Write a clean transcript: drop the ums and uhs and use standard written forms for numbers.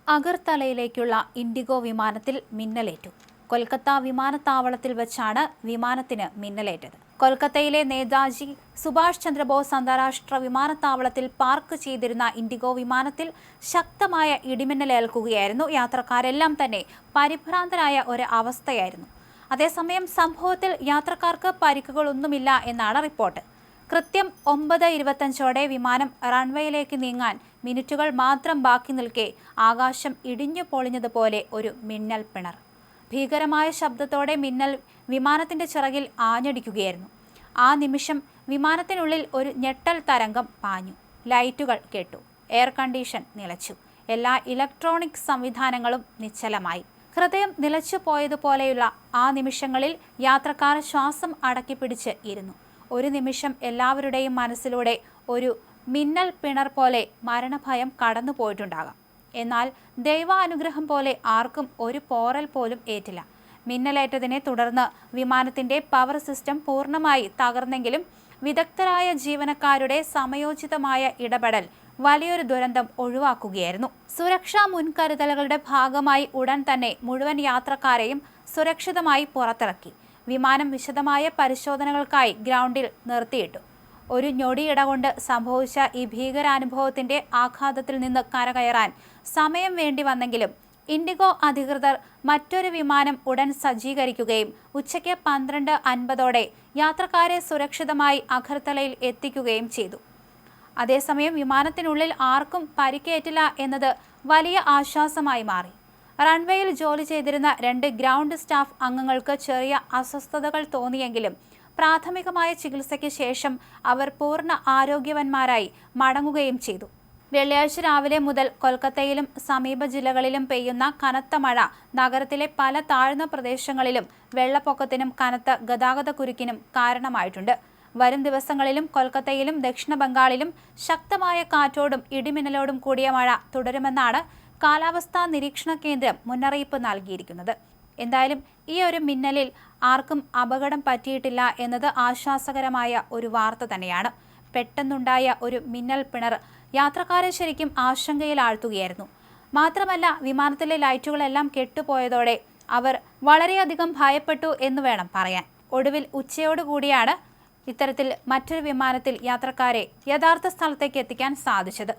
അഗർത്തലയിലേക്കുള്ള IndiGo വിമാനത്തിൽ മിന്നലേറ്റു. കൊൽക്കത്ത വിമാനത്താവളത്തിൽ വെച്ചാണ് വിമാനത്തിന് മിന്നലേറ്റത്. കൊൽക്കത്തയിലെ നേതാജി സുഭാഷ് ചന്ദ്രബോസ് അന്താരാഷ്ട്ര വിമാനത്താവളത്തിൽ പാർക്ക് ചെയ്തിരുന്ന ഇൻഡിഗോ വിമാനത്തിൽ ശക്തമായ ഇടിമിന്നലേൽക്കുകയായിരുന്നു. യാത്രക്കാരെല്ലാം തന്നെ പരിഭ്രാന്തരായ ഒരു അവസ്ഥയായിരുന്നു. അതേസമയം സംഭവത്തിൽ യാത്രക്കാർക്ക് പരിക്കുകളൊന്നുമില്ല എന്നാണ് റിപ്പോർട്ട്. കൃത്യം 9:25 വിമാനം റൺവേയിലേക്ക് നീങ്ങാൻ മിനിറ്റുകൾ മാത്രം ബാക്കി നിൽക്കെ ആകാശം ഇടിഞ്ഞു പൊളിഞ്ഞതുപോലെ ഒരു മിന്നൽ പിണർ. ഭീകരമായ ശബ്ദത്തോടെ മിന്നൽ വിമാനത്തിന്റെ ചിറകിൽ ആഞ്ഞടിക്കുകയായിരുന്നു. ആ നിമിഷം വിമാനത്തിനുള്ളിൽ ഒരു ഞെട്ടൽ തരംഗം പാഞ്ഞു. ലൈറ്റുകൾ കെട്ടു. എയർ കണ്ടീഷൻ നിലച്ചു. എല്ലാ ഇലക്ട്രോണിക് സംവിധാനങ്ങളും നിശ്ചലമായി. ഹൃദയം നിലച്ചു പോയതുപോലെയുള്ള ആ നിമിഷങ്ങളിൽ യാത്രക്കാർ ശ്വാസം അടക്കിപ്പിടിച്ച് ഇരുന്നു. ഒരു നിമിഷം എല്ലാവരുടെയും മനസ്സിലൂടെ ഒരു മിന്നൽ പിണർ പോലെ മരണഭയം കടന്നു പോയിട്ടുണ്ടാകാം. എന്നാൽ ദൈവാനുഗ്രഹം പോലെ ആർക്കും ഒരു പോറൽ പോലും ഏറ്റില്ല. മിന്നലേറ്റതിനെ തുടർന്ന് വിമാനത്തിന്റെ പവർ സിസ്റ്റം പൂർണ്ണമായി തകർന്നെങ്കിലും വിദഗ്ധരായ ജീവനക്കാരുടെ സമയോചിതമായ ഇടപെടൽ വലിയൊരു ദുരന്തം ഒഴിവാക്കുകയായിരുന്നു. സുരക്ഷാ മുൻകരുതലുകളുടെ ഭാഗമായി ഉടൻ തന്നെ മുഴുവൻ യാത്രക്കാരെയും സുരക്ഷിതമായി പുറത്തിറക്കി. വിമാനം വിശദമായ പരിശോധനകൾക്കായി ഗ്രൗണ്ടിൽ നിർത്തിയിട്ടു. ഒരു ഞൊടിയിട കൊണ്ട് സംഭവിച്ച ഈ ഭീകരാനുഭവത്തിന്റെ ആഘാതത്തിൽ നിന്ന് കരകയറാൻ സമയം വേണ്ടി വന്നെങ്കിലും ഇൻഡിഗോ അധികൃതർ മറ്റൊരു വിമാനം ഉടൻ സജ്ജീകരിക്കുകയും ഉച്ചയ്ക്ക് 12:50 യാത്രക്കാരെ സുരക്ഷിതമായി അഗർത്തലയിൽ എത്തിക്കുകയും ചെയ്തു. അതേസമയം വിമാനത്തിനുള്ളിൽ ആർക്കും പരിക്കേറ്റില്ല എന്നത് വലിയ ആശ്വാസമായി മാറി. റൺവേയിൽ ജോലി ചെയ്തിരുന്ന 2 ഗ്രൗണ്ട് സ്റ്റാഫ് അംഗങ്ങൾക്ക് ചെറിയ അസ്വസ്ഥതകൾ തോന്നിയെങ്കിലും പ്രാഥമികമായ ചികിത്സയ്ക്ക് ശേഷം അവർ പൂർണ്ണ ആരോഗ്യവാന്മാരായി മടങ്ങുകയും ചെയ്തു. വെള്ളിയാഴ്ച രാവിലെ മുതൽ കൊൽക്കത്തയിലും സമീപ ജില്ലകളിലും പെയ്യുന്ന കനത്ത മഴ നഗരത്തിലെ പല താഴ്ന്ന പ്രദേശങ്ങളിലും വെള്ളപ്പൊക്കത്തിനും കനത്ത ഗതാഗതക്കുരുക്കിനും കാരണമായിട്ടുണ്ട്. വരും ദിവസങ്ങളിലും കൊൽക്കത്തയിലും ദക്ഷിണ ബംഗാളിലും ശക്തമായ കാറ്റോടും ഇടിമിന്നലോടും കൂടിയ മഴ തുടരുമെന്നാണ് കാലാവസ്ഥാ നിരീക്ഷണ കേന്ദ്രം മുന്നറിയിപ്പ് നൽകിയിരിക്കുന്നത്. എന്തായാലും ഈ ഒരു മിന്നലിൽ ആർക്കും അപകടം പറ്റിയിട്ടില്ല എന്നത് ആശ്വാസകരമായ ഒരു വാർത്ത തന്നെയാണ്. പെട്ടെന്നുണ്ടായ ഒരു മിന്നൽ പിണർ യാത്രക്കാരെ ശരിക്കും ആശങ്കയിലാഴ്ത്തുകയായിരുന്നു. മാത്രമല്ല, വിമാനത്തിലെ ലൈറ്റുകളെല്ലാം കെട്ടുപോയതോടെ അവർ വളരെയധികം ഭയപ്പെട്ടു എന്ന് വേണം പറയാൻ. ഒടുവിൽ ഉച്ചയോടുകൂടിയാണ് ഇത്തരത്തിൽ മറ്റൊരു വിമാനത്തിൽ യാത്രക്കാരെ യഥാർത്ഥ സ്ഥലത്തേക്ക് എത്തിക്കാൻ സാധിച്ചത്.